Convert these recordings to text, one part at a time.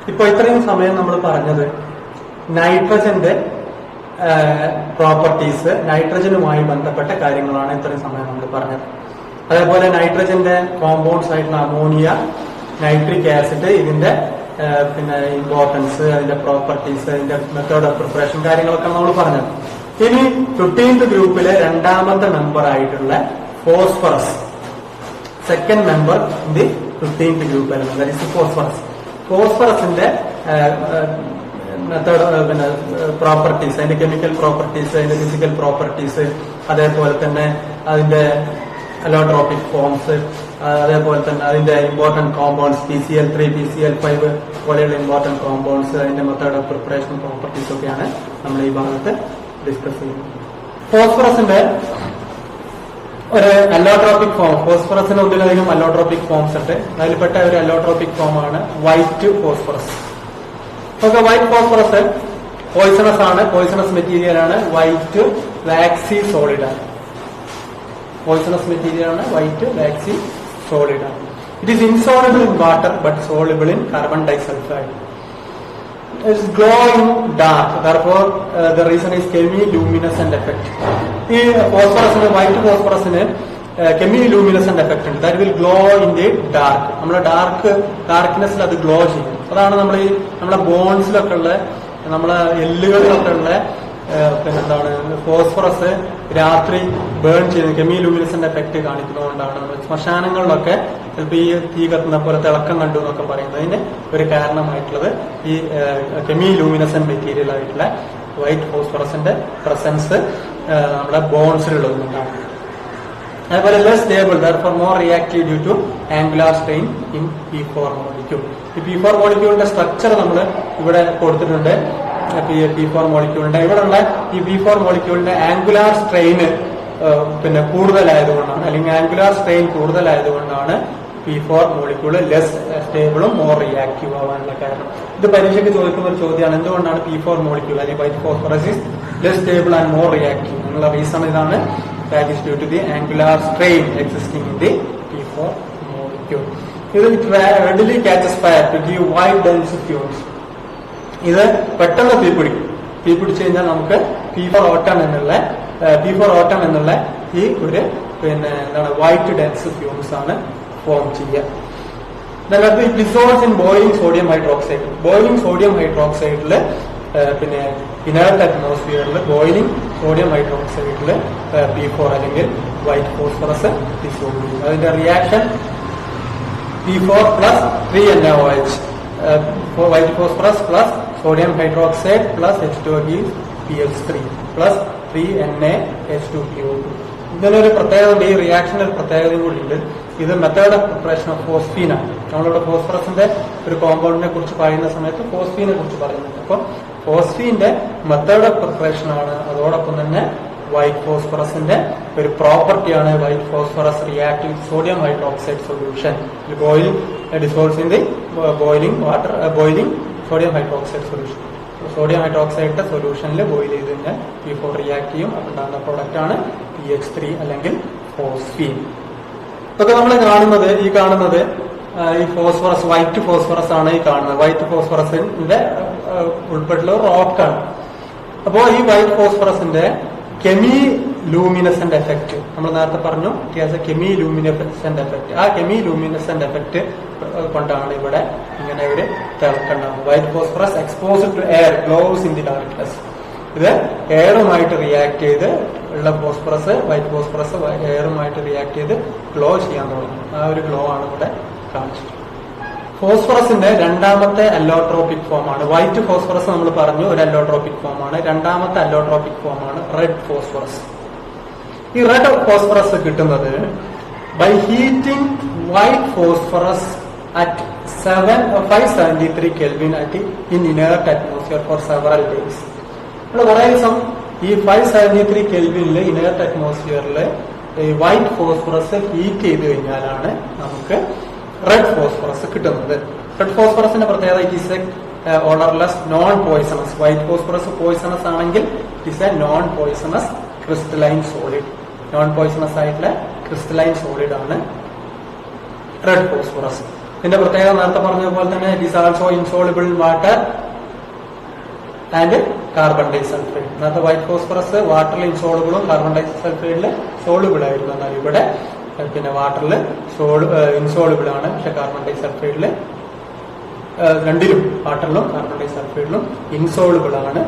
ഇപ്പൊ ഇത്രയും സമയം നമ്മൾ പറഞ്ഞത് നൈട്രജന്റെ പ്രോപ്പർട്ടീസ്, നൈട്രജനുമായി ബന്ധപ്പെട്ട കാര്യങ്ങളാണ് ഇത്രയും സമയം നമ്മൾ പറഞ്ഞത്. അതേപോലെ നൈട്രജന്റെ കോമ്പൗണ്ട്സ് ആയിട്ടുള്ള അമോണിയ, നൈട്രിക് ആസിഡ്, ഇതിന്റെ പിന്നെ ഇമ്പോർട്ടൻസ്, അതിന്റെ പ്രോപ്പർട്ടീസ്, അതിന്റെ മെത്തേഡ് ഓഫ് പ്രിപ്പറേഷൻ കാര്യങ്ങളൊക്കെ നമ്മൾ പറഞ്ഞത്. ഇനി 15th ഗ്രൂപ്പിലെ രണ്ടാമത്തെ മെമ്പർ ആയിട്ടുള്ള phosphorus, second member in the 15th group element, that is phosphorus. ഫോസ്ഫറസിന്റെ മെത്തേഡ്, പിന്നെ പ്രോപ്പർട്ടീസ്, അതിന്റെ കെമിക്കൽ പ്രോപ്പർട്ടീസ്, അതിന്റെ ഫിസിക്കൽ പ്രോപ്പർട്ടീസ്, അതേപോലെ തന്നെ അതിന്റെ അലോട്രോപിക് ഫോംസ്, അതേപോലെ തന്നെ അതിന്റെ ഇമ്പോർട്ടന്റ് കോമ്പൗണ്ട്സ് PCl3, PCl5 പോലെയുള്ള ഇമ്പോർട്ടന്റ് കോമ്പൗണ്ട്സ്, അതിന്റെ മെത്തേഡ് ഓഫ് പ്രിപ്പറേഷൻ പ്രോപ്പർട്ടീസ് ഒക്കെയാണ് നമ്മൾ ഈ ഭാഗത്ത് ഡിസ്കസ് ചെയ്യുന്നത്. ഫോസ്ഫറസിന്റെ ഒരു അലോട്രോപിക് ഫോം, ഫോസ്ഫറസിന് ഒന്നിലധികം അലോട്രോപിക് ഫോംസ് ഉണ്ട്. അതിൽപ്പെട്ട ഒരു അലോട്രോപിക് ഫോമാണ് white phosphorus. Okay, white phosphorus poisonous ആണ്, പോയിസണസ് മെറ്റീരിയൽ ആണ്. വൈറ്റ് വാക്സി സോളിഡ് ആണ്, പോയിസണസ് മെറ്റീരിയൽ ആണ്. വൈറ്റ് വാക്സി സോളിഡ് ആണ്. It is insoluble in water but soluble in carbon disulphide. It's glow in dark, therefore the reason is chemiluminescent effect. ഈ ഫോസ്ഫറസിന്, white ഫോസ്ഫറസിന് chemiluminescent effect ഉണ്ട്. That will glow in the dark. നമ്മുടെ ഡാർക്ക്നെസ്സിൽ അത് glow ചെയ്യും. അതാണ് നമ്മൾ ഈ നമ്മുടെ ബോൺസിലൊക്കെ ഉള്ള, നമ്മളെ എല്ലുകളിലൊക്കെ ഉള്ള പിന്നെന്താണ് ഫോസ്ഫറസ് രാത്രി ബേൺ ചെയ്യുന്നത് കെമിലുമിനസന്റ് എഫക്ട് കാണിക്കുന്നതുകൊണ്ടാണ്. ശ്മശാനങ്ങളിലൊക്കെ ചിലപ്പോൾ ഈ തീ കത്തുന്ന പോലെ തിളക്കം കണ്ടു എന്നൊക്കെ പറയുന്നതിന് ഒരു കാരണമായിട്ടുള്ളത് ഈ കെമിലുമിനസന്റ് മെറ്റീരിയൽ ആയിട്ടുള്ള വൈറ്റ് ഫോസ്ഫറസിന്റെ പ്രസൻസ് നമ്മുടെ ബോൺസിലുള്ളതുകൊണ്ടാണ്. അതേപോലെ less stable, therefore more reactive due to angular strain in P4 molecule. ഈ P4 മോളിക്യൂളിന്റെ സ്ട്രക്ചർ നമ്മൾ ഇവിടെ കൊടുത്തിട്ടുണ്ട്. P4 മോളിക്യൂളിന്റെ ഇവിടെയുള്ള ഈ P4 മോളിക്യൂളിന്റെ ആംഗുലാർ സ്ട്രെയിന് പിന്നെ കൂടുതലായതുകൊണ്ടാണ്, അല്ലെങ്കിൽ ആംഗുലാർ സ്ട്രെയിൻ കൂടുതലായതുകൊണ്ടാണ് P4 മോളിക്യൂള് ലെസ് സ്റ്റേബിളും മോർ റിയാക്റ്റീവ് ആവാനുള്ള കാരണം. ഇത് പരീക്ഷയ്ക്ക് ചോദിക്കുന്ന ഒരു ചോദ്യമാണ്, എന്തുകൊണ്ടാണ് P4 മോളിക്യൂൾ അല്ലെങ്കിൽ white phosphorus less stable and more reactive എന്നുള്ള റീസൺ ഇതാണ്. That is due to the angular strain existing in the P4 molecule. It readily catches fire to give wide dense fumes. ഇത് പെട്ടെന്ന് തീപിടിച്ചു കഴിഞ്ഞാൽ നമുക്ക് P4 ഓട്ടം എന്നുള്ള ഈ ഒരു പിന്നെ എന്താണ് വൈറ്റ് ഡെൻസ് ഫ്യൂംസ് ആണ് ഫോം ചെയ്യുക. It dissolves in boiling sodium hydroxide. Boiling sodium ഹൈഡ്രോക്സൈഡില് പിന്നെ ഇനേർട്ട് അറ്റ്മോസ്ഫിയറിൽ ബോയിലിംഗ് സോഡിയം ഹൈഡ്രോക്സൈഡിൽ P4 അല്ലെങ്കിൽ വൈറ്റ് ഫോസ്ഫറസ് ഡിസോൾവ് ചെയ്യും. അതിന്റെ reaction P4 plus 3NaOH, white phosphorus plus sodium hydroxide plus H2O gives PH3 plus 3NaH2PO2. ഇതിനൊരു പ്രത്യേകത, ഈ റിയാക്ഷന് ഒരു പ്രത്യേകതയും കൂടി ഉണ്ട്. ഇത് method of preparation of phosphine ആണ്. നമ്മളിവിടെ ഫോസ്ഫറസിന്റെ ഒരു കോമ്പൗണ്ടിനെ കുറിച്ച് പറയുന്ന സമയത്ത് ഫോസ്ഫീനെ കുറിച്ച് പറയുന്നുണ്ട്. അപ്പോൾ ഫോസ്ഫീന്റെ മെത്തേഡ് ഓഫ് പ്രിപ്പറേഷൻ ആണ്. അതോടൊപ്പം തന്നെ വൈറ്റ് ഫോസ്ഫറസിന്റെ ഒരു പ്രോപ്പർട്ടിയാണ് white phosphorus react sodium hydroxide solution. Dissolves in the boiling sodium hydroxide solution. Sodium ഹൈഡ്രോക്സൈഡിന്റെ സൊല്യൂഷനിൽ ബോയിൽ ചെയ്ത് കഴിഞ്ഞാൽ P4 റിയാക്ട് ചെയ്യും. അതുണ്ടാകുന്ന പ്രോഡക്റ്റ് ആണ് PH3 അല്ലെങ്കിൽ ഫോസ്ഫീൻ. ഇതൊക്കെ നമ്മൾ കാണുന്നത് ഈ ഫോസ്ഫറസ്, വൈറ്റ് ഫോസ്ഫറസ് ആണ് ഈ കാണുന്നത്. വൈറ്റ് ഫോസ്ഫറസിന്റെ ഉൾപ്പെട്ടുള്ള റോക്കാണ്. അപ്പോ ഈ വൈറ്റ് ഫോസ്ഫറസിന്റെ കെമിലൂമിനസന്റ് എഫക്ട് നമ്മൾ നേരത്തെ പറഞ്ഞു, കെമിലൂമിനസന്റ് എഫക്ട്. ആ കെമിലൂമിനസന്റ് എഫക്ട് കൊണ്ടാണ് ഇവിടെ ഇങ്ങനെ ഒരു തിളക്കുണ്ടാകുന്നത്. White phosphorus exposed to air glows in the darkness. ഇത് എയറുമായിട്ട് റിയാക്ട് ചെയ്ത് ഉള്ള ഫോസ്ഫറസ്, വൈറ്റ് ഫോസ്ഫറസ് എയറുമായിട്ട് റിയാക്ട് ചെയ്ത് ഗ്ലോ ചെയ്യാൻ തുടങ്ങും. ആ ഒരു ഗ്ലോ ആണ് ഇവിടെ കാണിച്ചിട്ടുള്ളത്. ഫോസ്ഫറസിന്റെ രണ്ടാമത്തെ അല്ലോട്രോപിക് ഫോമാണ്. വൈറ്റ് ഫോസ്ഫറസ് നമ്മൾ പറഞ്ഞു ഒരു അല്ലോട്രോപിക് ഫോമാണ്. രണ്ടാമത്തെ അല്ലോട്രോപിക് ഫോമാണ് റെഡ് ഫോസ്ഫറസ്. ഈ റെഡ് ഫോസ്ഫറസ് കിട്ടുന്നത് by heating white phosphorus at 573 Kelvin in inert atmosphere for several days. നമ്മൾ കുറേ ദിവസം ഈ 573 Kelvin ഇനേർട്ട് അറ്റ്മോസ്ഫിയറിൽ വൈറ്റ് ഫോസ്ഫറസ് ഹീറ്റ് ചെയ്ത് കഴിഞ്ഞാലാണ് നമുക്ക് റെഡ് ഫോസ്ഫറസ് കിട്ടുന്നത്. റെഡ് ഫോസ്ഫറസിന്റെ പ്രത്യേകത it is a odourless non poisonous. White phosphorus poisonous ആണെങ്കിൽ it is a non poisonous crystalline solid. Non poisonous ആയിട്ടുള്ള ക്രിസ്റ്റലൈൻ സോളിഡ് ആണ് റെഡ് ഫോസ്ഫറസ്. ഇതിന്റെ പ്രത്യേകത നേരത്തെ പറഞ്ഞതുപോലെ തന്നെ it is also insoluble in water and carbon disulphide. നേരത്തെ white phosphorus വാട്ടറിൽ ഇൻസോളിബിളും കാർബൺ ഡൈസൾഫൈഡിൽ സോളിബിൾ ആയിരുന്നു. എന്നാൽ ഇവിടെ പിന്നെ വാട്ടറിൽ ഇൻസോളിബിൾ ആണ്, പക്ഷെ കാർബൺ ഡൈസൾഫൈഡിൽ രണ്ടിലും വാട്ടറിലും കാർബൺ ഡൈസൾഫൈഡിലും ഇൻസോളിബിൾ ആണ്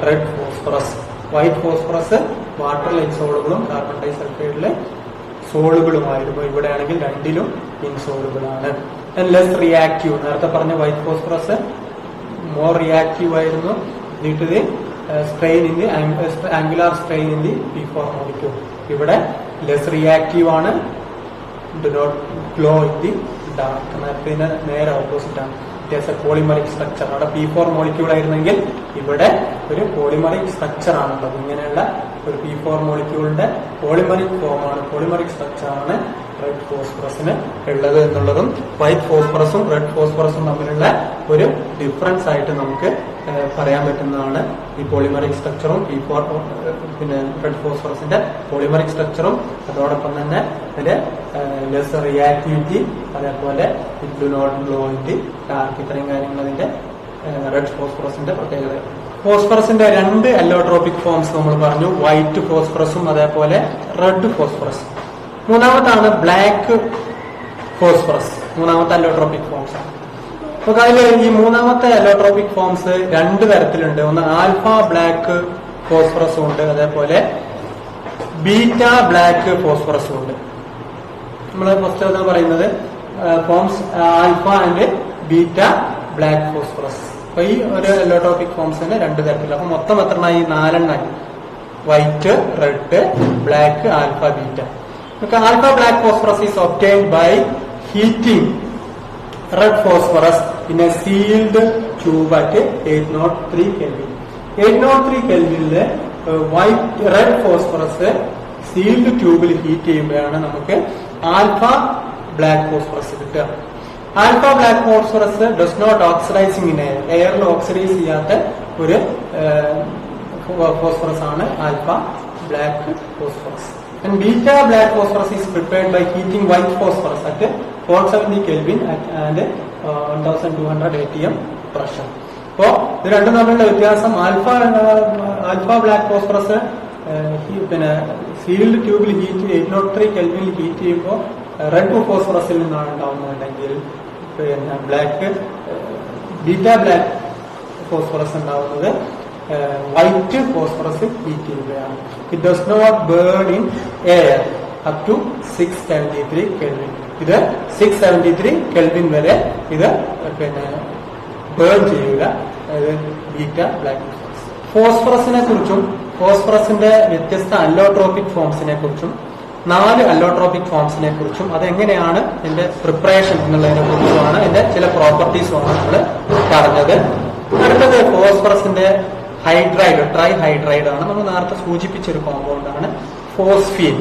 റെഡ് ഫോസ്ഫറസ്. വൈറ്റ് ഫോസ്ഫറസ് വാട്ടറിൽ ഇൻസോളിബിളും കാർബൺ ഡൈസൾഫൈഡിൽ സോളിബിളുമായിരുന്നു. ഇവിടെ ആണെങ്കിൽ രണ്ടിലും ഇൻസോളിബിൾ ആണ്. Less reactive. നേരത്തെ പറഞ്ഞ വൈറ്റ് ഫോസ്ഫറസ് മോർ റിയാക്റ്റീവ് ആയിരുന്നു due to the strain in the angular strain in the P4 molecule. ഇവിടെ ലെസ് റിയാക്റ്റീവ് ആണ്, do not glow in the dark. നേരത്തെ നേരെ ഓപ്പോസിറ്റ് ആണ്. Polymeric structure. അവിടെ P4 മോളിക്യൂൾ ആയിരുന്നെങ്കിൽ ഇവിടെ ഒരു പോളിമറിക് സ്ട്രക്ചർ ആണുള്ളത്. ഇങ്ങനെയുള്ള ഒരു P4 മോളിക്യൂളിന്റെ പോളിമറിക് ഫോമാണ്, പോളിമറിക് സ്ട്രക്ചർ ആണ് റെഡ് ഫോസ്ഫറസിന് ഉള്ളത് എന്നുള്ളതും വൈറ്റ് ഫോസ്ഫറസും റെഡ് ഫോസ്ഫറസും തമ്മിലുള്ള ഒരു ഡിഫറൻസ് ആയിട്ട് നമുക്ക് പറയാൻ പറ്റുന്നതാണ്. ഈ പോളിമറിക് സ്ട്രക്ചറും പിന്നെ റെഡ് ഫോസ്ഫറസിന്റെ പോളിമറിക് സ്ട്രക്ചറും അതോടൊപ്പം തന്നെ ഇതിന്റെ ലെസ് റിയാക്ടിവിറ്റി, അതേപോലെ it do not glow in the dark. ഇത്രയും കാര്യങ്ങൾ അതിന്റെ റെഡ് ഫോസ്ഫറസിന്റെ പ്രത്യേകത. ഫോസ്ഫറസിന്റെ രണ്ട് അല്ലോട്രോപിക് ഫോംസ് നമ്മൾ പറഞ്ഞു, വൈറ്റ് ഫോസ്ഫറസും അതേപോലെ റെഡ് ഫോസ്ഫറസ്. മൂന്നാമത്താണ് ബ്ലാക്ക് ഫോസ്ഫറസ്. മൂന്നാമത്തെ അല്ലോട്രോപിക് ഫോംസ് ആണ്. അപ്പൊ അതിൽ ഈ മൂന്നാമത്തെ അല്ലോട്രോപിക് ഫോംസ് രണ്ട് തരത്തിലുണ്ട്. ഒന്ന് ആൽഫ ബ്ലാക്ക് ഫോസ്ഫറസും ഉണ്ട്, അതേപോലെ ബീറ്റ ബ്ലാക്ക് ഫോസ്ഫറസും ഉണ്ട്. നമ്മൾ ഫസ്റ്റ് പറയുന്നത് forms alpha and beta black phosphorus. അപ്പൊ ഈ ഒരു അല്ലോട്രോപിക് ഫോംസിന് രണ്ട് തരത്തിലുള്ള. അപ്പൊ മൊത്തം എത്രണ്ണായി? 4 എണ്ണായി. White, red, black, alpha, beta. Alpha black phosphorus is obtained by heating red phosphorus in a sealed tube at 803 Kelvin. 803 Kelvinle white red phosphorus sealed tube heat ചെയ്യുമ്പോഴാണ് നമുക്ക് ആൽഫ ബ്ലാക്ക് ഫോസ്ഫറസ് കിട്ടുക. Alpha black phosphorus does not oxidising in air. എയറിൽ oxidise ചെയ്യാത്ത ഒരു phosphorus ആണ് alpha black phosphorus. And beta black phosphorus is prepared by heating white phosphorus at 470 Kelvin and 1200 atm pressure. അപ്പോ ഇത് രണ്ടും തമ്മിലുള്ള വ്യത്യാസം, ആൽഫ ബ്ലാക്ക് ഫോസ്ഫറസ് പിന്നെ സീൽഡ് ട്യൂബിൽ ഹീറ്റ് 803 കെൽവിനിൽ ഹീറ്റ് ചെയ്യുമ്പോൾ റെഡ് ഫോസ്ഫറസിൽ നിന്നാണ് ഉണ്ടാവുന്നുണ്ടെങ്കിൽ പിന്നെ ബീറ്റ ബ്ലാക്ക് ഫോസ്ഫറസ് ഉണ്ടാവുന്നത് വൈറ്റ് ഫോസ്ഫറസ് ഹീറ്റ് ചെയ്യുകയാണ്. It does not burn in air up to 673 kelvin. ഇത് 673 കെൽവിൻ വരെ ഇത് പിന്നെ ബേൺ ചെയ്യുക. അതായത് ബീറ്റ ബ്ലാക്ക് ഫോസ്ഫറസ്. ഫോസ്ഫറസിനെ കുറിച്ചും ഫോസ്ഫറസിന്റെ വ്യത്യസ്ത അല്ലോട്രോപിക് ഫോംസിനെ കുറിച്ചും 4 അല്ലോട്രോപിക് ഫോംസിനെ കുറിച്ചും അതെങ്ങനെയാണ് ഇതിന്റെ പ്രിപ്പറേഷൻ എന്നുള്ളതിനെ കുറിച്ചുമാണ്, ഇതിന്റെ ചില പ്രോപ്പർട്ടീസുമാണ് നമ്മൾ പറഞ്ഞത്. അടുത്തത് ഫോസ്ഫറസിന്റെ ഹൈഡ്രൈഡ്, ട്രൈ ഹൈഡ്രൈഡ് ആണ്. നമ്മൾ നേരത്തെ സൂചിപ്പിച്ചൊരു കോമ്പൗണ്ട് ആണ് ഫോസ്ഫീൻ.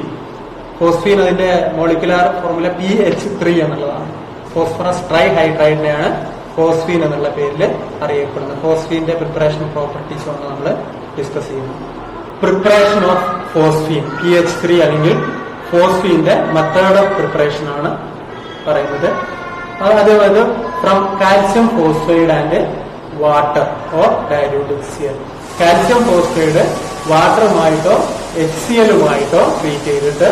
ഫോസ്ഫീൻ അതിന്റെ മോളിക്കുലാർ ഫോർമുല PH3 എന്നുള്ളതാണ്. ഫോസ്ഫറസ് ട്രൈ ഹൈഡ്രൈഡിനെയാണ് ഫോസ്ഫീൻ എന്നുള്ള പേരിൽ അറിയപ്പെടുന്നത്. ഫോസ്ഫീന്റെ പ്രിപ്പറേഷൻ പ്രോപ്പർട്ടീസുമാണ് നമ്മൾ ഡിസ്കസ് ചെയ്യുന്നത്. പ്രിപ്പറേഷൻ ഓഫ് ഫോസ്ഫീൻ PH3 അല്ലെങ്കിൽ ഫോസ്ഫീന്റെ മെത്തേഡ് ഓഫ് പ്രിപ്പറേഷൻ ആണ് പറയുന്നത്. അതായത് from calcium phosphide and water or dilute HCl. Calcium phosphide വാട്ടറുമായിട്ടോ HCl-ഉമായിട്ടോ ട്രീറ്റ് ചെയ്തിട്ട്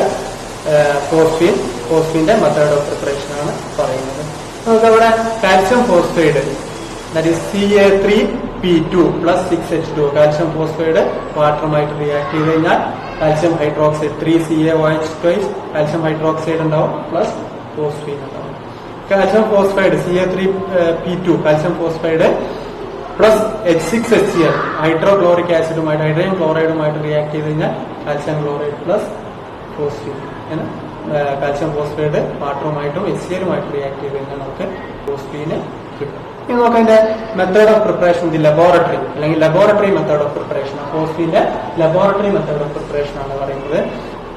ഫോസ്ഫീന്റെ മെത്തേഡ് ഓഫ് പ്രിപ്പറേഷൻ ആണ് പറയുന്നത്. നമുക്കവിടെ calcium phosphide that is Ca3P2 plus 6H2. Calcium phosphide വാട്ടറുമായിട്ട് റിയാക്ട് ചെയ്ത് കഴിഞ്ഞാൽ calcium hydroxide 3CaOH2 calcium hydroxide ഉണ്ടാവും പ്ലസ് ഫോസ്ഫീൻ ഉണ്ടാവും. Calcium phosphide Ca3P2 calcium phosphide plus H6HCl hydrochloric ആസിഡുമായിട്ട് ഹൈഡ്രജൻ ക്ലോറൈഡുമായിട്ട് റിയാക്ട് ചെയ്ത് കഴിഞ്ഞാൽ calcium chloride plus phosphine. Calcium phosphide വാട്ടറുമായിട്ടും HCl-ഉമായിട്ട് റിയാക്ട് ചെയ്ത് കഴിഞ്ഞാൽ നമുക്ക് ഫോസ്ഫീന് കിട്ടും. ഇനി നമുക്ക് അതിന്റെ method of preparation the laboratory അല്ലെങ്കിൽ ലബോറട്ടറി മെത്തേഡ് ഓഫ് പ്രിപ്പറേഷൻ. ഫോസ്ഫീന്റെ ലബോറട്ടറി മെത്തേഡ് ഓഫ് പ്രിപ്പറേഷൻ ആണ് പറയുന്നത്.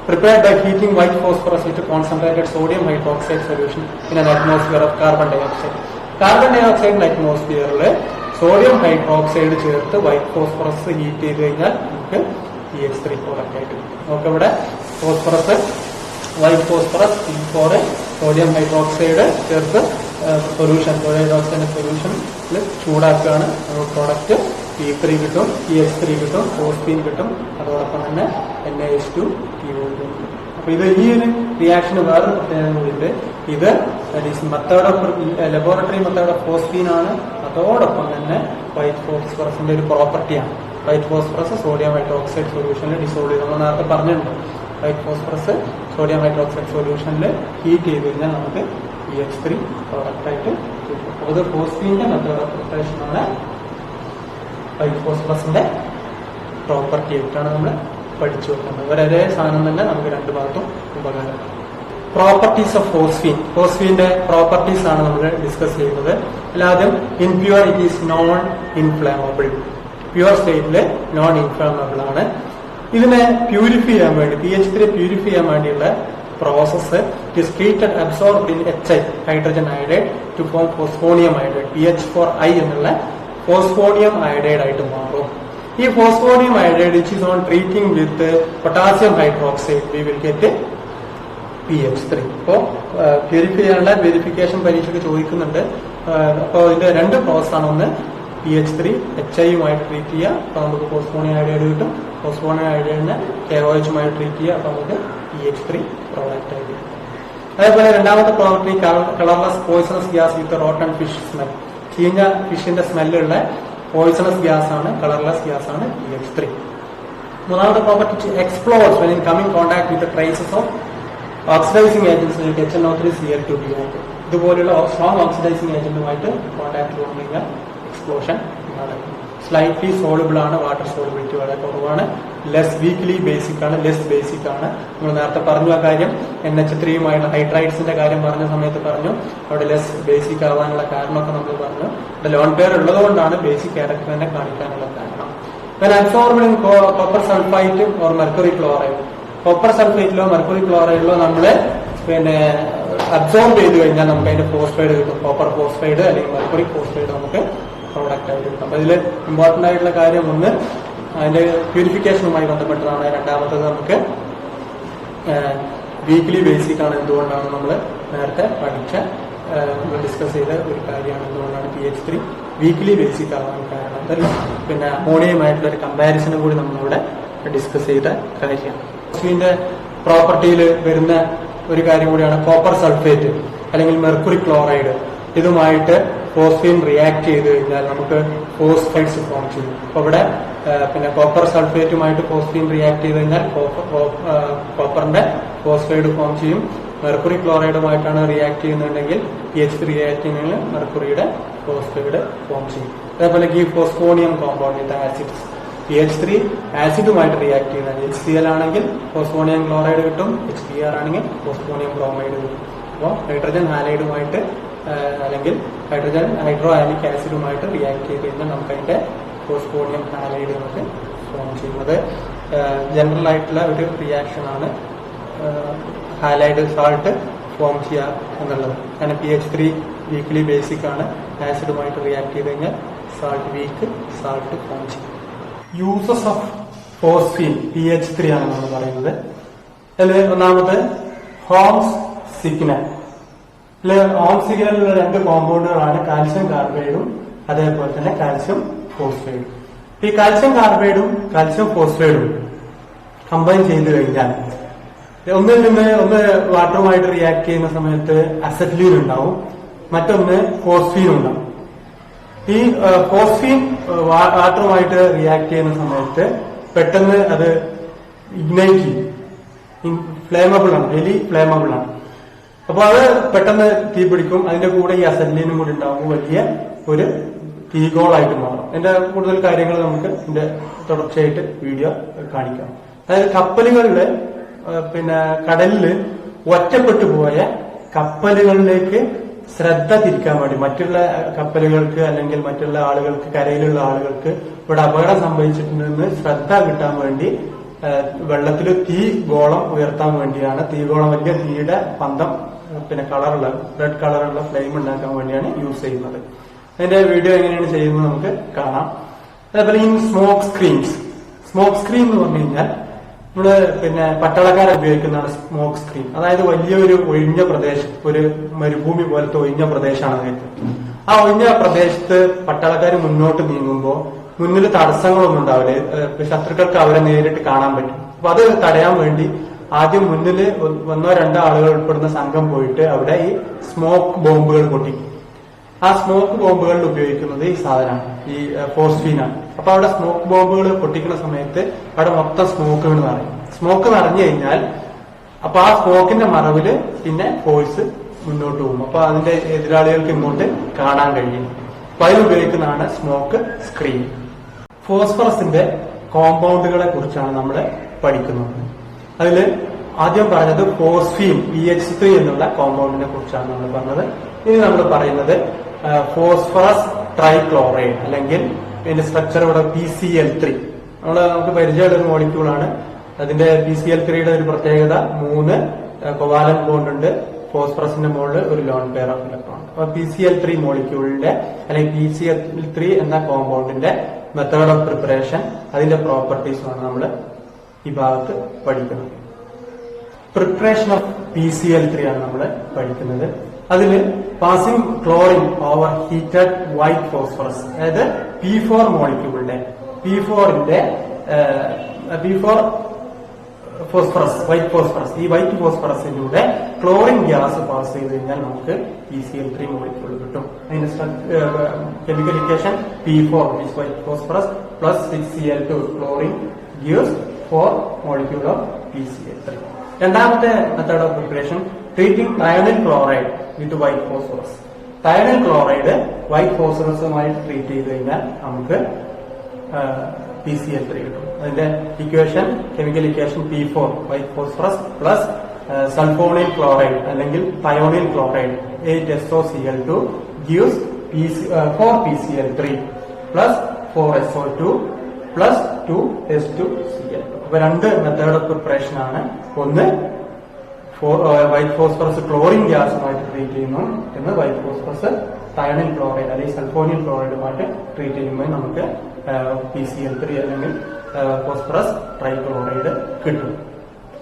Prepared by heating white phosphorus with concentrated sodium hydroxide solution in an atmosphere of carbon dioxide. Carbon ഡയോക്സൈഡിന്റെ അറ്റ്മോസ്ഫിയറിൽ സോഡിയം ഹൈഡ്രോക്സൈഡ് ചേർത്ത് white phosphorus heat ചെയ്ത് കഴിഞ്ഞാൽ നമുക്ക് PH3 പ്രോഡക്റ്റ് ആയിട്ട് കിട്ടും. നമുക്കിവിടെ phosphorus white phosphorus P4 sodium hydroxide ചേർത്ത് സൊല്യൂഷൻ സോഡിയം ഹൈഡ്രോക്സൈഡിന്റെ സൊല്യൂഷനിൽ ചൂടാക്കുകയാണ്. പ്രോഡക്റ്റ് P3 കിട്ടും, PH3 കിട്ടും, ഫോസ്ഫീൻ കിട്ടും, അതോടൊപ്പം തന്നെ NaH2PO കിട്ടും. അപ്പൊ ഇത് ഈ ഒരു റിയാക്ഷന് വേറൊരു പ്രത്യേകത കൂടിയിട്ട് ഇത് method of laboratory method of phosphine ആണ്. അതോടൊപ്പം തന്നെ വൈറ്റ് ഫോസ്ഫറസിന്റെ ഒരു പ്രോപ്പർട്ടിയാണ്. വൈറ്റ് ഫോസ്ഫറസ് സോഡിയം ഹൈഡ്രോക്സൈഡ് സൊല്യൂഷനിൽ ഡിസോൾവ് ചെയ്ത് നമ്മൾ നേരത്തെ പറഞ്ഞിട്ടുണ്ട്. വൈറ്റ് ഫോസ്ഫറസ് സോഡിയം ഹൈഡ്രോക്സൈഡ് സൊല്യൂഷനിൽ ഹീറ്റ് ചെയ്ത് കഴിഞ്ഞാൽ നമുക്ക് PH3 പ്രോഡക്റ്റ് ആയിട്ട് കിട്ടും. അപ്പോൾ ഇത് ഫോസ്ഫീന്റെ മെത്തേഡ് ഓഫ് പ്രിപ്പറേഷൻ ആണ്. വൈറ്റ് ഫോസ്ഫറസിന്റെ പ്രോപ്പർട്ടി ആയിട്ടാണ് നമ്മൾ പഠിച്ചു വെക്കുന്നത്. ഒരേ സാധനം തന്നെ നമുക്ക് രണ്ടു ഭാഗത്തും ഉപകാരം. Properties of phosphine. ഫോസ്ഫീന്റെ പ്രോപ്പർട്ടീസ് ആണ് നമ്മൾ ഡിസ്കസ് ചെയ്യുന്നത്. അല്ലാതെ impure it is non inflammable. Pure സ്റ്റേറ്റില് നോൺ ഇൻഫ്ലാമബിൾ ആണ്. ഇതിനെ പ്യൂരിഫൈ ചെയ്യാൻ വേണ്ടി PH3 പ്യൂരിഫൈ ചെയ്യാൻ വേണ്ടിയുള്ള process it treated absorbed in HI hydrogen iodide to form phosphonium iodide. PH4I എന്നുള്ള ഫോസ്ഫോണിയം അയഡൈഡ് ആയിട്ട് മാറും. ഈ phosphonium iodide which is on treating with potassium hydroxide we will get PH3. ഇപ്പോ purify ചെയ്യാനുള്ള verification പരീക്ഷയ്ക്ക് ചോദിക്കുന്നുണ്ട്. അപ്പോൾ ഇതിന്റെ രണ്ട് പ്രോസസ് ആണ്. ഒന്ന് PH3 HIയുമായിട്ട് ട്രീറ്റ് ചെയ്യുക, അപ്പൊ നമുക്ക് ഫോസ്ഫോണിയം അയഡൈഡ് കിട്ടും. ഫോസ്ഫോണിയം അയഡൈഡിനെ KOH ട്രീറ്റ് ചെയ്യുക, അപ്പൊ നമുക്ക് PH3 പ്രോഡക്റ്റ് ആയിട്ട് കിട്ടും. അതേപോലെ രണ്ടാമത്തെ property colourless poisonous gas with rotten fish smell. ചീഞ്ഞ ഫിഷിന്റെ സ്മെല്ലുള്ള പോയിസണസ് ഗ്യാസ് ആണ്, കളർലെസ് ഗ്യാസ് ആണ് PH3. മൂന്നാമത്തെ property explodes when in coming contact with traces of oxidising agents HNO3 Cl2BO. ഇതുപോലുള്ള സ്ട്രോങ് ഓക്സിഡൈസിംഗ് ഏജന്റുമായിട്ട് കോൺടാക്ട് വന്നു കഴിഞ്ഞാൽ എക്സ്പ്ലോഷൻ നടക്കും. സ്ലൈറ്റ്ലി സോളുബിൾ ആണ്, വാട്ടർ സോളിബിലിറ്റി വളരെ കുറവാണ്. ലെസ് വീക്ക്ലി ബേസിക് ആണ്, ലെസ് ബേസിക് ആണ്. നമ്മൾ നേരത്തെ പറഞ്ഞു ആ കാര്യം. NH3യുമായിട്ട് ഹൈഡ്രൈഡ്സിന്റെ കാര്യം പറഞ്ഞ സമയത്ത് പറഞ്ഞു അവിടെ ലെസ് ബേസിക് ആവാനുള്ള കാരണമൊക്കെ നമ്മൾ പറഞ്ഞു. ഇവിടെ ലോൺ പെയർ ഉള്ളതുകൊണ്ടാണ് ബേസിക് ക്യാരക്ടർ തന്നെ കാണിക്കാനുള്ള കാരണം. Absorbed in copper sulphite or mercury chloride. Copper സൾഫേറ്റിലോ മെർക്കുറി ക്ലോറൈഡിലോ നമ്മള് അബ്സോർബ് ചെയ്ത് കഴിഞ്ഞാൽ നമുക്ക് അതിന്റെ ഫോസ്ഫൈഡ് കിട്ടും. കോപ്പർ ഫോസ്ഫൈഡ് അല്ലെങ്കിൽ മെർക്കുറി ഫോസ്ഫൈഡ് നമുക്ക് പ്രോഡക്റ്റ് ആയിട്ട് കിട്ടും. അപ്പൊ ഇതിൽ ഇമ്പോർട്ടന്റ് ആയിട്ടുള്ള കാര്യം ഒന്ന് അതിന്റെ പ്യൂരിഫിക്കേഷനുമായി ബന്ധപ്പെട്ടതാണ്. രണ്ടാമത്തത് നമുക്ക് വീക്ക്ലി ബേസിക് ആണ്. എന്തുകൊണ്ടാണ് നമ്മൾ നേരത്തെ പഠിച്ച ഡിസ്കസ് ചെയ്ത ഒരു കാര്യമാണ്. എന്തുകൊണ്ടാണ് PH3 വീക്ക്ലി ബേസിക് ആവാൻ കാരണം. അതല്ല പിന്നെ അമോണിയമായിട്ടുള്ള ഒരു കമ്പാരിസണും കൂടി നമ്മളിവിടെ ഡിസ്കസ് ചെയ്ത കാര്യമാണ്. ഫോസ്ഫീന്റെ പ്രോപ്പർട്ടിയിൽ വരുന്ന ഒരു കാര്യം കൂടിയാണ് കോപ്പർ സൾഫേറ്റ് അല്ലെങ്കിൽ മെർക്കുറി ക്ലോറൈഡ്. ഇതുമായിട്ട് ഫോസ്ഫീൻ റിയാക്ട് ചെയ്ത് കഴിഞ്ഞാൽ നമുക്ക് ഫോസ്ഫൈഡ്സ് ഫോം ചെയ്യും. അപ്പൊ ഇവിടെ പിന്നെ കോപ്പർ സൾഫേറ്റുമായിട്ട് ഫോസ്ഫീൻ റിയാക്ട് ചെയ്ത് കഴിഞ്ഞാൽ കോപ്പറിന്റെ ഫോസ്ഫൈഡ് ഫോം ചെയ്യും. മെർക്കുറി ക്ലോറൈഡുമായിട്ടാണ് റിയാക്ട് ചെയ്യുന്നുണ്ടെങ്കിൽ PH3 റിയാക്ട് ചെയ്യുന്നതിൽ മെർക്കുറിയുടെ ഫോസ്ഫൈഡ് ഫോം ചെയ്യും. അതേപോലെ ഈ phosphonium compound with acids. PH3 ആസിഡുമായിട്ട് റിയാക്ട് ചെയ്യുന്നത് HCl ആണെങ്കിൽ ഫോസ്ഫോണിയം ക്ലോറൈഡ് കിട്ടും, HBr ആണെങ്കിൽ ഫോസ്ഫോണിയം ബ്രോമൈഡ് കിട്ടും. അപ്പോൾ ഹൈഡ്രജൻ ഹാലൈഡുമായിട്ട് അല്ലെങ്കിൽ ഹൈഡ്രജൻ ഹൈഡ്രോ ആനിക് ആസിഡുമായിട്ട് റിയാക്ട് ചെയ്ത് കഴിഞ്ഞാൽ നമുക്ക് അതിന്റെ ഫോസ്ഫോണിയം ഹാലൈഡ് നമുക്ക് ഫോം ചെയ്യുന്നത്. ജനറൽ ആയിട്ടുള്ള ഒരു റിയാക്ഷൻ ആണ് ഹാലൈഡ് സാൾട്ട് ഫോം ചെയ്യുക എന്നുള്ളത്. കാരണം PH3 വീക്ക്ലി ബേസിക് ആണ്. ആസിഡുമായിട്ട് റിയാക്ട് ചെയ്ത് കഴിഞ്ഞാൽ സാൾട്ട് വീക്ക് സാൾട്ട് ഫോം ചെയ്യും. യൂസസ് ഓഫ് ഫോസ്ഫീൻ PH3 ആണ് നമ്മൾ പറയുന്നത്. അതിൽ ഒന്നാമത് ഹോംസ് സിഗ്നൽ. ഹോംസ് സിഗ്നലിലുള്ള രണ്ട് കോമ്പൗണ്ടുകളാണ് കാൽസ്യം കാർബൈഡും അതേപോലെ തന്നെ കാൽസ്യം ഫോസ്ഫൈഡും. ഈ കാൽസ്യം കാർബൈഡും കാൽസ്യം ഫോസ്ഫൈഡും കമ്പൈൻ ചെയ്ത് കഴിഞ്ഞാൽ ഒന്നിൽ നിന്ന് ഒന്ന് വാട്ടറുമായിട്ട് റിയാക്ട് ചെയ്യുന്ന സമയത്ത് അസറ്റ്ലീൻ ഉണ്ടാവും, മറ്റൊന്ന് ഫോസ്ഫീൻ ഉണ്ടാവും. ഈ ഫോസ്ഫീൻ വാട്ടറുമായിട്ട് റിയാക്ട് ചെയ്യുന്ന സമയത്ത് പെട്ടെന്ന് അത് ഇഗ്നൈറ്റ് ചെയ്യും. ഫ്ലേമബിൾ ആണ്, വെലി ഫ്ലേമബിൾ ആണ്. അപ്പൊ അത് പെട്ടെന്ന് തീ പിടിക്കും. അതിന്റെ കൂടെ ഈ അസറ്റ്ലീനും കൂടി ഉണ്ടാകുമ്പോൾ വലിയ ഒരു തീഗോളായിട്ട് മാറും. അതിന്റെ കൂടുതൽ കാര്യങ്ങൾ നമുക്ക് ഇതിന്റെ തുടർച്ചയായിട്ട് വീഡിയോ കാണിക്കാം. അതായത് കപ്പലുകളില് പിന്നെ കടലില് ഒറ്റപ്പെട്ടു പോയ കപ്പലുകളിലേക്ക് ശ്രദ്ധ തിരിക്കാൻ വേണ്ടി മറ്റുള്ള കപ്പലുകൾക്ക് അല്ലെങ്കിൽ മറ്റുള്ള ആളുകൾക്ക് കരയിലുള്ള ആളുകൾക്ക് ഇവിടെ അപകടം സംഭവിച്ചിട്ടുണ്ടെന്ന് ശ്രദ്ധ കിട്ടാൻ വേണ്ടി വെള്ളത്തിൽ തീ ഗോളം ഉയർത്താൻ വേണ്ടിയാണ്. തീഗോളം വലിയ തീയുടെ പന്തം പിന്നെ കളറുള്ള റെഡ് കളറുള്ള ഫ്ലെയിം ഉണ്ടാക്കാൻ വേണ്ടിയാണ് യൂസ് ചെയ്യുന്നത്. അതിന്റെ വീഡിയോ എങ്ങനെയാണ് ചെയ്യുന്നത് നമുക്ക് കാണാം. അതേപോലെ ഈ സ്മോക്ക് സ്ക്രീൻസ്. സ്മോക്ക് സ്ക്രീൻ എന്ന് പറഞ്ഞു കഴിഞ്ഞാൽ നമ്മള് പട്ടാളക്കാർ ഉപയോഗിക്കുന്നതാണ് സ്മോക്ക് സ്ക്രീൻ. അതായത് വലിയൊരു ഒഴിഞ്ഞ പ്രദേശം, ഒരു മരുഭൂമി പോലത്തെ ഒഴിഞ്ഞ പ്രദേശമാണ് ഇത്. ആ ഒഴിഞ്ഞ പ്രദേശത്ത് പട്ടാളക്കാർ മുന്നോട്ട് നീങ്ങുമ്പോൾ മുന്നിൽ തടസ്സങ്ങളൊന്നും ഉണ്ടാവില്ല, ശത്രുക്കൾക്ക് അവരെ നേരിട്ട് കാണാൻ പറ്റും. അപ്പൊ അത് തടയാൻ വേണ്ടി ആദ്യം മുന്നിൽ ഒന്നോ രണ്ടോ ആളുകൾ ഉൾപ്പെടുന്ന സംഘം പോയിട്ട് അവിടെ ഈ സ്മോക്ക് ബോംബുകൾ പൊട്ടിക്കും. ആ സ്മോക്ക് ബോംബുകളിൽ ഉപയോഗിക്കുന്നത് ഈ സാധനമാണ്, ഈ ഫോസ്ഫീനാണ്. അപ്പൊ അവിടെ സ്മോക്ക് ബോംബുകൾ പൊട്ടിക്കുന്ന സമയത്ത് അവിടെ മൊത്തം സ്മോക്കുകൾ നിറയും. സ്മോക്ക് നിറഞ്ഞു കഴിഞ്ഞാൽ അപ്പൊ ആ സ്മോക്കിന്റെ മറവില് ഫോഴ്സ് മുന്നോട്ട് പോകും. അപ്പൊ അതിന്റെ എതിരാളികൾക്ക് ഇങ്ങോട്ട് കാണാൻ കഴിയും. അപ്പൊ അതിലുപയോഗിക്കുന്നതാണ് സ്മോക്ക് സ്ക്രീൻ. ഫോസ്ഫറസിന്റെ കോമ്പൗണ്ടുകളെ കുറിച്ചാണ് നമ്മൾ പഠിക്കുന്നത്. അതിൽ ആദ്യം പറഞ്ഞത് ഫോസ്ഫീൻ PH3 എന്നുള്ള കോമ്പൗണ്ടിനെ കുറിച്ചാണ് നമ്മൾ പറഞ്ഞത്. ഇനി നമ്മൾ പറയുന്നത് ഫോസ്ഫറസ് ട്രൈക്ലോറൈഡ്, അല്ലെങ്കിൽ ഇതിന്റെ സ്ട്രക്ചർ ഇവിടെ PCl3. നമുക്ക് പരിചയമുള്ള ഒരു മോളിക്യൂളാണ്. അതിന്റെ PCl3യുടെ ഒരു പ്രത്യേകത 3 കോവാലന്റ് ബോണ്ട് ഉണ്ട്. ഫോസ്ഫറസിന്റെ മുകളിൽ ഒരു ലോൺ പെയർ ഓഫ് ഇലക്ട്രോൺ. അപ്പൊ PCl3 മോളിക്യൂളിന്റെ അല്ലെങ്കിൽ PCl3 എന്ന കോമ്പൗണ്ടിന്റെ മെത്തേഡ് ഓഫ് പ്രിപ്പറേഷൻ, അതിന്റെ പ്രോപ്പർട്ടീസുമാണ് നമ്മൾ ഈ ഭാഗത്ത് പഠിക്കുന്നത്. പ്രിപ്പറേഷൻ ഓഫ് PCl3 ആണ് നമ്മൾ പഠിക്കുന്നത്. അതില് passing chlorine over heated white phosphorus, അതായത് P4 മോളിക്യൂളിന്റെ P4 ഫോസ്ഫറസ്, വൈറ്റ് ഫോസ്ഫറസ്, ഈ വൈറ്റ് ഫോസ്ഫറസിലൂടെ ക്ലോറിൻ ഗ്യാസ് പാസ് ചെയ്ത് കഴിഞ്ഞാൽ നമുക്ക് PCl3 മോളിക്യൂൾ കിട്ടും. അതിന്റെ chemical equation P4 white phosphorus plus 6Cl2 chlorine gives 4 molecule of PCl3. രണ്ടാമത്തെ method of preparation treating thionyl chloride with white phosphorus. Thionyl chloride white ഫോസ്ഫറസുമായി treat ചെയ്ത് കഴിഞ്ഞാൽ നമുക്ക് PCl3 കിട്ടും. അതിന്റെ equation, chemical equation P4 white phosphorus plus sulphonyl chloride അല്ലെങ്കിൽ thionyl chloride 8SOCl2 gives 4 PCl3 plus 4SO2 plus 2S2Cl2. അപ്പൊ രണ്ട് method of preparation ആണ്. ഒന്ന് വൈറ്റ് ഫോസ്ഫറസ് ക്ലോറിൻ ഗ്യാസുമായിട്ട് ട്രീറ്റ് ചെയ്യുന്നു, എന്ന് വൈറ്റ് ഫോസ്ഫറസ് തയോണിൽ ക്ലോറൈഡ് അല്ലെങ്കിൽ സൾഫോണിൽ ക്ലോറൈഡുമായിട്ട് ട്രീറ്റ് ചെയ്യുമ്പോൾ നമുക്ക് PCl3 അല്ലെങ്കിൽ ഫോസ്ഫറസ് ട്രൈക്ലോറൈഡ് കിട്ടും.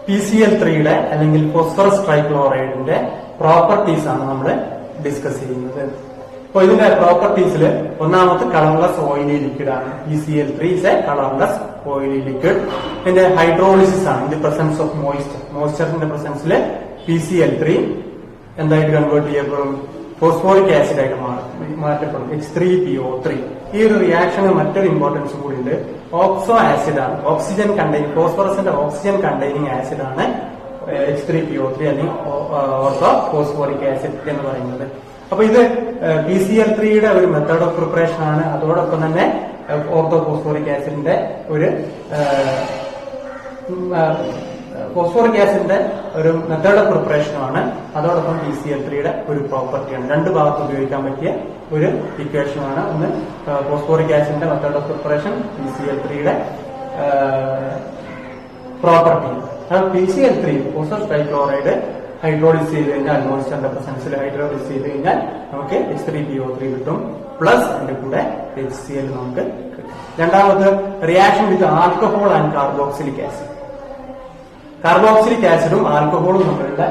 PCl3യുടെ അല്ലെങ്കിൽ ഫോസ്ഫറസ് ട്രൈക്ലോറൈഡിന്റെ പ്രോപ്പർട്ടീസ് ആണ് നമ്മൾ ഡിസ്കസ് ചെയ്യുന്നത്. അപ്പൊ ഇതിന്റെ പ്രോപ്പർട്ടീസിൽ ഒന്നാമത്തെ കളർലെസ് ഓയിലി ലിക്വിഡ് ആണ്. PCl3 is a colorless oily liquid. ഇതിന്റെ ഹൈഡ്രോളിസിസ് ആണ്. ഇൻ ദി പ്രസൻസ് ഓഫ് മോയ്സ്ചറിന്റെ പ്രസൻസിൽ PCl3 എന്തായിട്ട് കൺവേർട്ട് ചെയ്യപ്പെടും? ഫോസ്ഫോറിക് ആസിഡ് ആയിട്ട് മാറ്റപ്പെടും, H3PO3. ഈ ഒരു റിയാക്ഷന് മറ്റൊരു ഇമ്പോർട്ടൻസ് കൂടി ഉണ്ട്. ഓക്സോ ആസിഡ് ആണ്, ഓക്സിജൻ കണ്ടെയ്നിങ്, ഫോസ്ഫറസിന്റെ ഓക്സിജൻ കണ്ടെയ്നിങ് ആസിഡ് ആണ് H3PO3 അല്ലെങ്കിൽ ഓർത്തോ ഫോസ്ഫോറിക് ആസിഡ് എന്ന് പറയുന്നത്. അപ്പൊ ഇത് PCl3യുടെ ഒരു മെത്തേഡ് ഓഫ് പ്രിപ്പറേഷൻ ആണ്. അതോടൊപ്പം തന്നെ ഓർത്തോ ഫോസ്ഫോറിക് ആസിഡിന്റെ ഒരു മെത്തേഡ് ഓഫ് പ്രിപ്പറേഷനുമാണ്. അതോടൊപ്പം PCl3യുടെ ഒരു പ്രോപ്പർട്ടിയാണ്. രണ്ട് ഭാഗത്ത് ഉപയോഗിക്കാൻ പറ്റിയ ഒരു ഇക്വേഷനാണ്. ഒന്ന് ഫോസ്ഫോറിക് ആസിഡിന്റെ മെത്തേഡ് ഓഫ് പ്രിപ്പറേഷൻ, PCl3യുടെ property. PCl3 phosphorus trichloride hydrolyse ചെയ്ത് കഴിഞ്ഞാൽ, മോയ്സ്ചറിന്റെ പ്രസൻസിൽ ഹൈഡ്രോളിസ് ചെയ്ത് കഴിഞ്ഞാൽ നമുക്ക് H3PO3 കിട്ടും. പ്ലസ് അതിന്റെ കൂടെ HCl നമുക്ക് കിട്ടും. രണ്ടാമത് reaction with alcohol and carboxylic acid. Carboxylic ആസിഡും ആൽക്കഹോളും തമ്മിലുള്ള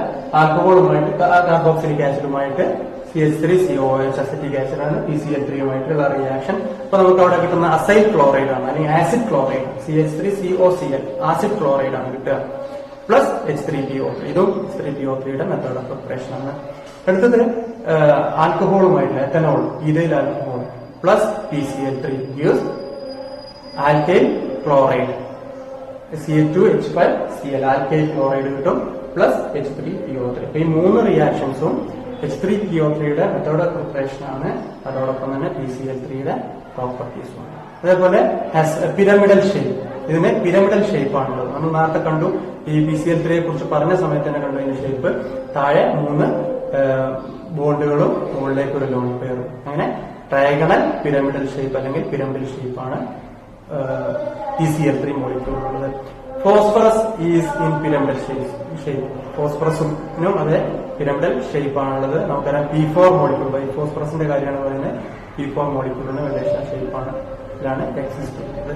കാർബോക്സിലിക് ആസിഡുമായിട്ട് CH3COOH അസറ്റിക് ആസിഡാണ് PCl3യുമായിട്ടുള്ള റിയാക്ഷൻ. അപ്പൊ നമുക്ക് അവിടെ കിട്ടുന്ന അസൈൽ ക്ലോറൈഡ് ആണ് അല്ലെങ്കിൽ acid chloride, CH3COCl acid chloride ആണ് കിട്ടുക. പ്ലസ് H3PO3, ഇതും H3PO3യുടെ മെത്തേഡ് ഓഫ് പ്രിപ്പറേഷൻ ആണ്. അടുത്തത് ആൽക്കഹോളുമായിട്ടുള്ള ethanol, ethyl alcohol plus PCl3 gives alkyl chloride, CH2H5Cl alkyl chloride കിട്ടും. Plus H3PO3. അപ്പൊ ഈ മൂന്ന് റിയാക്ഷൻസും H3PO3യുടെ മെത്തേഡ് ഓഫ് പ്രിപ്പറേഷൻ ആണ്. അതോടൊപ്പം തന്നെ PCl3യുടെ പ്രോപ്പർട്ടീസുമാണ്. അതേപോലെ പിരമിഡൽ ഷേപ്പ്, ഇതിന് പിരമിഡൽ ഷേപ്പ് ആണുള്ളത്. നമ്മൾ നേരത്തെ കണ്ടു, ഈ PCl3യെ കുറിച്ച് പറഞ്ഞ സമയത്ത് തന്നെ കണ്ടു ഇതിന്റെ ഷേപ്പ്. താഴെ 3 ബോണ്ടുകളും മുകളിലേക്ക് ഒരു ലോൺ പെയറും. അങ്ങനെ ട്രയഗണൽ പിരമിഡൽ ഷേപ്പ് അല്ലെങ്കിൽ പിരമിഡൽ ഷേപ്പാണ് PCl3 മോളിക്യൂളുള്ളത്. Phosphorus is in pyramidal shape. ഫോസ്ഫറസിനും അതേ പിരമിഡൽ ഷേപ്പ് ആണുള്ളത്. നമുക്കറിയാം P4 മോളിക്യൂൾ, വൈറ്റ് ഫോസ്ഫറസിന്റെ കാര്യമാണ് പറയുന്നത്. P4 മോളിക്യൂളിന് വെള്ളേഷ ഷേപ്പാണ് ഇതിലാണ് എക്സിസ്റ്റ് ചെയ്യുന്നത്.